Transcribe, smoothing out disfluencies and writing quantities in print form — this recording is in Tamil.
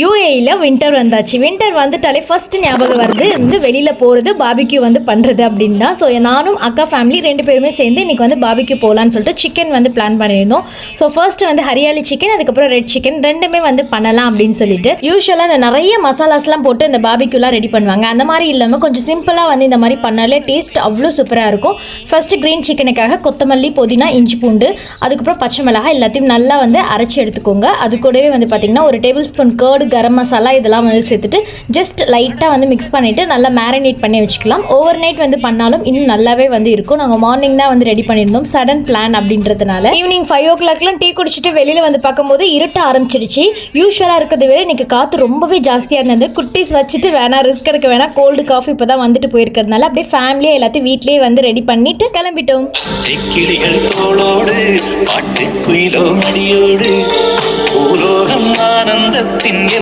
யூஏயில் வின்டர் வந்தாச்சு. வின்டர் வந்துட்டாலே ஃபஸ்ட்டு ஞாபகம் வருது வந்து வெளியில் போகிறது, பாபிக்யூ வந்து பண்ணுறது அப்படின்னு தான். ஸோ நானும் அக்கா ஃபேமிலி 2 பேருமே சேர்ந்து இன்றைக்கி வந்து பாபிக்யூ போகலான்னு சொல்லிட்டு சிக்கன் வந்து பிளான் பண்ணியிருந்தோம். ஸோ ஃபர்ஸ்ட்டு வந்து ஹரியாலி சிக்கன், அதுக்கப்புறம் ரெட் சிக்கன் ரெண்டுமே வந்து பண்ணலாம் அப்படின்னு சொல்லிட்டு யூஸ்வலாக இந்த நிறைய மசாலாஸ்லாம் போட்டு இந்த பாபிக்யூலாம் ரெடி பண்ணுவாங்க. அந்த மாதிரி இல்லாமல் கொஞ்சம் சிம்பிளாக வந்து இந்த மாதிரி பண்ணாலே டேஸ்ட் அவ்வளோ சூப்பராக இருக்கும். ஃபஸ்ட்டு க்ரீன் சிக்கனுக்காக கொத்தமல்லி, புதினா, இஞ்சி பூண்டு, அதுக்கப்புறம் பச்சை மிளகாய் எல்லாத்தையும் நல்லா வந்து அரைச்சி எடுத்துக்கோங்க. அது கூடவே வந்து பார்த்திங்கன்னா 1 table spoon curd, garam masala இதெல்லாம் வந்து சேர்த்துட்டு ஜஸ்ட் லைட்டாக வந்து மிக்ஸ் பண்ணிவிட்டு நல்லா மேரினேட் பண்ணி வச்சுக்கலாம். ஓவர் நைட் வந்து பண்ணாலும் இன்னும் நல்லாவே வந்து இருக்கும். நாங்கள் மார்னிங் தான் வந்து ரெடி பண்ணியிருந்தோம், சடன் பிளான் அப்படின்றதுனால. ஈவினிங் 5 o'clockலாம் டீ குடிச்சிட்டு வெளியில் வந்து பார்க்கும்போது இருட்ட ஆரம்பிச்சிடுச்சு. யூஸ்வலாக இருக்கிறத விட இன்றைக்கி காற்று ரொம்பவே ஜாஸ்தியாக இருந்தது. குட்டீஸ் வச்சுட்டு வேணாம், ரிஸ்க் எடுக்க வேணாம், கோல்டு காஃபி இப்போ தான் வந்துட்டு போயிருக்கிறதுனால அப்படியே ஃபேமிலியாக எல்லாத்தையும் வீட்லேயே வந்து ரெடி பண்ணிட்டு கிளம்பிட்டோம். ஆனந்தத்தின்